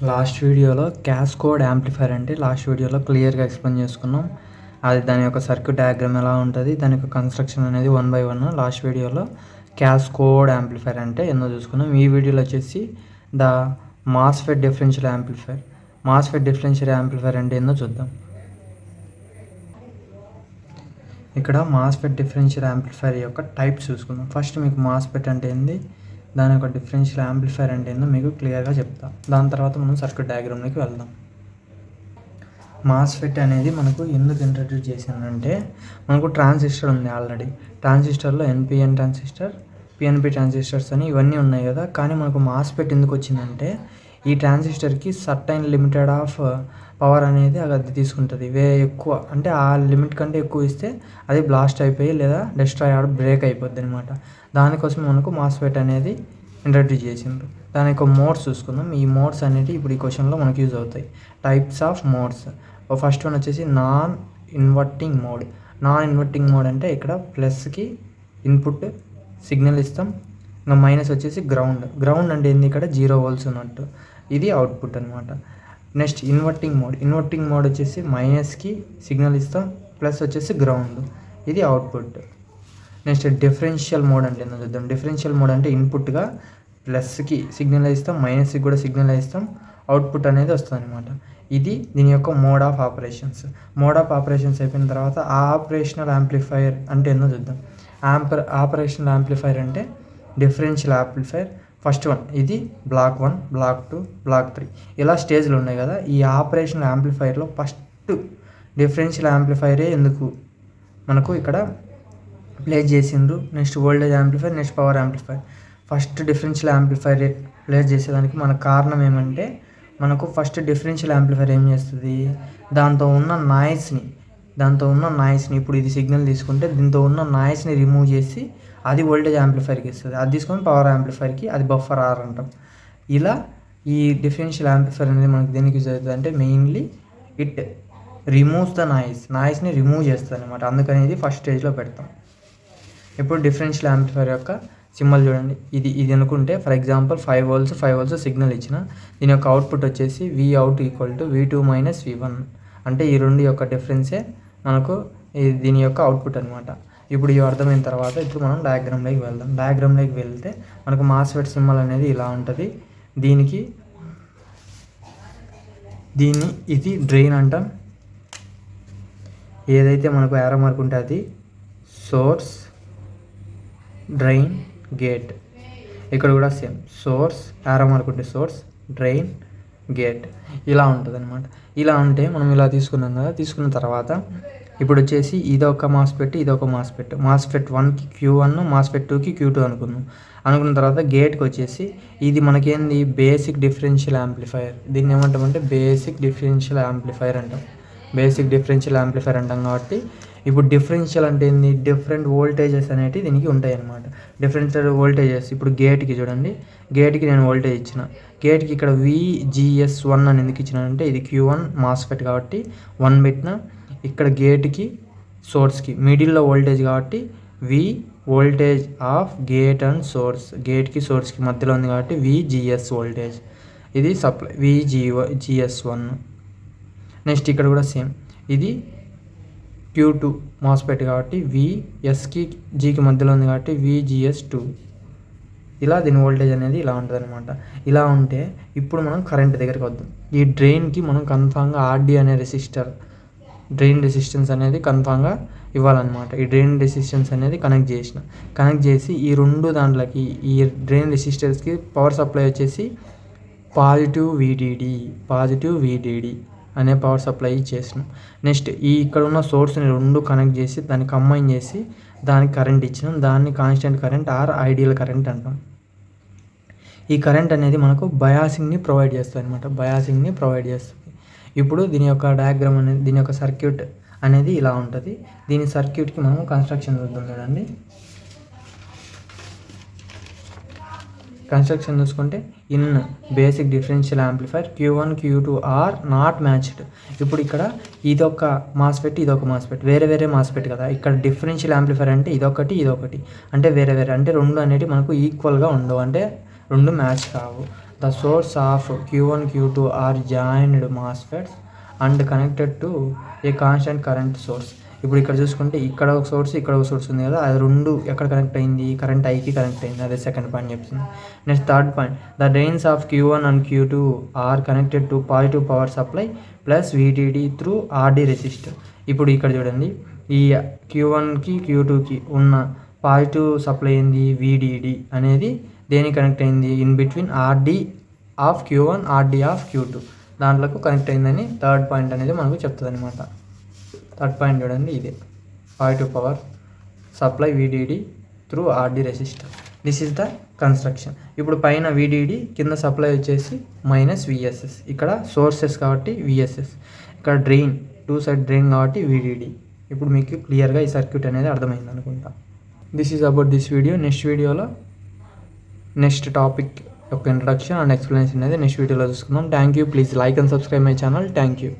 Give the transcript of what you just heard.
Last వీడియోలో క్యాస్కోడ్ amplifier అంటే last వీడియోలో క్లియర్గా ఎక్స్ప్లెయిన్ చేసుకున్నాం. అది దాని యొక్క సర్క్యూట్ డయాగ్రామ్ ఎలా ఉంటుంది, దాని యొక్క కన్స్ట్రక్షన్ అనేది 1 by 1 లాస్ట్ వీడియోలో క్యాస్కోడ్ యాంప్లిఫైర్ అంటే ఎన్నో చూసుకున్నాం. ఈ వీడియోలో వచ్చేసి the MOSFET differential amplifier. MOSFET differential amplifier అంటే ఏందో చూద్దాం. ఇక్కడ మాస్ఫెట్ డిఫరెన్షియల్ యాంప్లిఫైర్ యొక్క టైప్స్ చూసుకుందాం. ఫస్ట్ మీకు మాస్ఫెట్ అంటే ఏంది, దాని యొక్క డిఫరెన్షియల్ యాంప్లిఫైర్ అంటే ఏందో మీకు క్లియర్గా చెప్తా. దాని తర్వాత మనం సర్క్యూట్ డయాగ్రామ్లోకి వెళ్దాం. మాస్ఫెట్ అనేది మనకు ఎందుకు ఇంట్రడ్యూస్ చేసిందంటే, మనకు ట్రాన్సిస్టర్ ఉంది ఆల్రెడీ. ట్రాన్సిస్టర్లో ఎన్పిఎన్ ట్రాన్సిస్టర్, పిఎన్పి ట్రాన్సిస్టర్స్ అని ఇవన్నీ ఉన్నాయి కదా. కానీ మనకు మాస్ఫెట్ ఎందుకు వచ్చిందంటే, ఈ ట్రాన్సిస్టర్కి సర్టైన్ లిమిటెడ్ ఆఫ్ పవర్ అనేది అది తీసుకుంటుంది. ఎక్కువ అంటే ఆ లిమిట్ కంటే ఎక్కువ ఇస్తే అది బ్లాస్ట్ అయిపోయి లేదా డిస్ట్రాయ్ ఆర్ బ్రేక్ అయిపోద్ది అనమాట. దానికోసం మనకు మాస్ఫెట్ అనేది ఇంట్రడ్యూస్ చేసిండ్రు. దాని యొక్క మోడ్స్ చూసుకుందాం. ఈ మోడ్స్ అనేవి ఇప్పుడు ఈ క్వశ్చన్లో మనకు యూజ్ అవుతాయి. Types of modes. First one వచ్చేసి non inverting mode. Non inverting mode అంటే ఇక్కడ ప్లస్కి ఇన్పుట్ సిగ్నల్ ఇస్తాం, ఇంకా మైనస్ వచ్చేసి గ్రౌండ్. గ్రౌండ్ అంటే ఏంది, ఇక్కడ 0 volts ఉన్నట్టు, ఇది అవుట్పుట్ అనమాట. Next inverting mode. Inverting mode వచ్చేసి మైనస్కి సిగ్నల్ ఇస్తాం, ప్లస్ వచ్చేసి గ్రౌండ్, ఇది అవుట్పుట్. నెక్స్ట్ డిఫరెన్షియల్ మోడ్ అంటే ఏందో చూద్దాం. డిఫరెన్షియల్ మోడ్ అంటే ఇన్పుట్గా ప్లస్కి సిగ్నల్ ఇస్తాం, మైనస్కి కూడా సిగ్నల్ ఇస్తాం, అవుట్పుట్ అనేది వస్తుంది అనమాట. ఇది దీని యొక్క mode of operations. Mode of operations అయిపోయిన తర్వాత ఆపరేషనల్ యాంప్లిఫైర్ అంటే ఏందో చూద్దాం. ఆపరేషనల్ యాంప్లిఫైర్ అంటే డిఫరెన్షియల్ యాంప్లిఫైర్. ఫస్ట్ వన్ ఇది బ్లాక్ 1, బ్లాక్ 2, బ్లాక్ 3 ఇలా స్టేజ్లు ఉన్నాయి కదా. ఈ ఆపరేషనల్ యాంప్లిఫైర్లో ఫస్ట్ డిఫరెన్షియల్ యాంప్లిఫైరే ఎందుకు మనకు ఇక్కడ ప్లేస్ చేసిండ్రు. Next voltage amplifier, next power amplifier. First differential amplifier place చేసేదానికి మన కారణం ఏమంటే, మనకు ఫస్ట్ డిఫరెన్షియల్ యాంప్లిఫైర్ ఏం చేస్తుంది, దాంతో ఉన్న నాయిస్ని ఇప్పుడు ఇది సిగ్నల్ తీసుకుంటే దీంతో ఉన్న నాయిస్ని రిమూవ్ చేసి అది వోల్టేజ్ యాంప్లిఫైర్కి ఇస్తుంది. అది తీసుకొని పవర్ యాంప్లిఫైర్కి, అది బఫర్ ఆర్ అంటాం. ఇలా ఈ డిఫరెన్షియల్ యాంప్లిఫైర్ అనేది మనకి దేనికి యూజ్ అవుతుంది అంటే, మెయిన్లీ ఇట్ రిమూవ్స్ ద నాయిస్ని రిమూవ్ చేస్తుంది అనమాట. అందుకని ఇది ఫస్ట్ స్టేజ్లో పెడతాం. ఇప్పుడు డిఫరెన్షియల్ యాంప్లిఫైర్ యొక్క సింబల్ చూడండి. ఇది అనుకుంటే ఫర్ ఎగ్జాంపుల్ 5 volts సిగ్నల్ ఇచ్చిన, దీని యొక్క అవుట్పుట్ వచ్చేసి Vout = V2 - V1 అంటే ఈ రెండు యొక్క డిఫరెన్సే మనకు దీని యొక్క అవుట్పుట్ అనమాట. ఇప్పుడు ఇవి అర్థమైన తర్వాత ఇప్పుడు మనం డయాగ్రామ్లోకి వెళ్దాం. డయాగ్రామ్లోకి వెళ్తే మనకు మాస్ఫెట్ సింబల్ అనేది ఇలా ఉంటుంది. ఇది డ్రైన్ అంటాం. ఏదైతే మనకు యారో మార్క్ ఉంటే అది సోర్స్, డ్రైన్, గేట్. ఇక్కడ కూడా సేమ్ సోర్స్, యారో మార్క్ ఉంటే సోర్స్, డ్రైన్, గేట్ ఇలా ఉంటుంది అనమాట. ఇలా ఉంటే మనం ఇలా తీసుకున్నాం కదా. తీసుకున్న తర్వాత ఇప్పుడు వచ్చేసి ఇదొక మాస్ఫెట్, ఇదొక మాస్ఫెట్. మాస్ఫెట్ 1కి Q1, మాస్ఫెట్ 2కి Q2 అనుకున్న తర్వాత గేట్కి వచ్చేసి ఇది మనకేంది బేసిక్ డిఫరెన్షియల్ యాంప్లిఫైర్. దీన్ని ఏమంటామంటే బేసిక్ డిఫరెన్షియల్ యాంప్లిఫైర్ అంటాం. బేసిక్ డిఫరెన్షియల్ యాంప్లిఫైర్ అంటాం కాబట్టి ఇప్పుడు డిఫరెన్షియల్ అంటే ఏంది, డిఫరెంట్ వోల్టేజెస్ అనేవి దీనికి ఉంటాయి అన్నమాట. Different voltages. ఇప్పుడు గేట్కి చూడండి, గేట్కి నేను వోల్టేజ్ ఇచ్చిన, గేట్కి ఇక్కడ VGS1 అని ఎందుకు ఇచ్చిన అంటే ఇది Q1 మాస్ఫెట్ కాబట్టి 1 పెట్టిన. ఇక్కడ గేట్కి సోర్స్కి మిడిల్లో వోల్టేజ్ కాబట్టి V voltage of gate and source, గేట్కి సోర్స్కి మధ్యలో ఉంది కాబట్టి VGS వోల్టేజ్, ఇది సప్లై VGS1. నెక్స్ట్ ఇక్కడ కూడా సేమ్, ఇది Q2 మాస్ఫెట్ కాబట్టి VSకి Gకి మధ్యలో ఉంది కాబట్టి VGS2. ఇలా దీని వోల్టేజ్ అనేది ఇలా ఉంటుంది అనమాట. ఇలా ఉంటే ఇప్పుడు మనం కరెంట్ దగ్గరికి వద్దాం. ఈ డ్రైన్కి మనం కన్ఫామ్గా RD అనే డ్రైన్ రెసిస్టెన్స్ అనేది కన్ఫామ్గా ఇవ్వాలన్నమాట. ఈ డ్రైన్ రెసిస్టెన్స్ అనేది కనెక్ట్ చేసి ఈ రెండు దాంట్లోకి ఈ డ్రైన్ రెసిస్టెన్స్కి పవర్ సప్లై వచ్చేసి పాజిటివ్ VDD అనే పవర్ సప్లై ఇచ్చేసినాం. నెక్స్ట్ ఇక్కడ ఉన్న సోర్స్ని రెండు కనెక్ట్ చేసి దాన్ని కంబైన్ చేసి దానికి కరెంట్ ఇచ్చినాం. దాన్ని constant current or ideal current అంటాం. ఈ కరెంట్ అనేది మనకు బయాసింగ్ని ప్రొవైడ్ చేస్తుంది. ఇప్పుడు దీని యొక్క డయాగ్రామ్ అనేది, దీని యొక్క సర్క్యూట్ అనేది ఇలా ఉంటుంది. దీని సర్క్యూట్కి మనం కన్స్ట్రక్షన్ చూద్దాం. చూడండి, కన్స్ట్రక్షన్ చూసుకుంటే in basic differential amplifier Q1, Q2 are not matched. ఇప్పుడు ఇక్కడ ఇదొక మాస్ఫెట్, ఇదొక మాస్ఫెట్, వేరే మాస్ఫెట్ కదా. ఇక్కడ డిఫరెన్షియల్ యాంప్లిఫైర్ అంటే ఇదొకటి అంటే వేరే అంటే రెండు అనేవి మనకు ఈక్వల్గా ఉండవు, అంటే రెండు మ్యాచ్ కావు. The source of Q1 Q2 are joined MOSFETs and connected to a constant current source. ఇప్పుడు ఇక్కడ చూసుకుంటే ఇక్కడ ఒక సోర్స్, ఇక్కడ ఒక సోర్స్ ఉంది కదా, అది రెండు ఎక్కడ కనెక్ట్ అయింది, కరెంట్ ఐకి కనెక్ట్ అయింది. అదే సెకండ్ పాయింట్ చెప్తుంది. Next third point, the drains of Q1 and Q2 are connected to positive power supply plus VDD through RD resistor. ఇప్పుడు ఇక్కడ చూడండి, ఈ Q1కి Q2కి ఉన్న పాజిటివ్ సప్లై ఏంది, VDD అనేది దేనికి కనెక్ట్ అయింది, in between RD of Q1 RD of Q2 దాంట్లోకి కనెక్ట్ అయిందని థర్డ్ పాయింట్ అనేది మనకు చెప్తుంది అనమాట. థర్డ్ పాయింట్ చూడండి, ఇదే positive power supply VDD through RD resistor. This is the construction. ఇప్పుడు పైన VDD, కింద సప్లై వచ్చేసి -VSS. ఇక్కడ సోర్సెస్ కాబట్టి VSS, ఇక్కడ డ్రైన్, టూ సైడ్ డ్రైన్ కాబట్టి VDD. ఇప్పుడు మీకు క్లియర్గా ఈ సర్క్యూట్ అనేది అర్థమైంది అనుకుంటా. This is about this video. Next వీడియోలో నెక్స్ట్ టాపిక్ యొక్క ఇంట్రడక్షన్ అండ్ ఎక్స్ప్లెనేషన్ అనేది నెక్స్ట్ వీడియోలో చూసుకుందాం. Thank you. Please like and subscribe my channel. Thank you.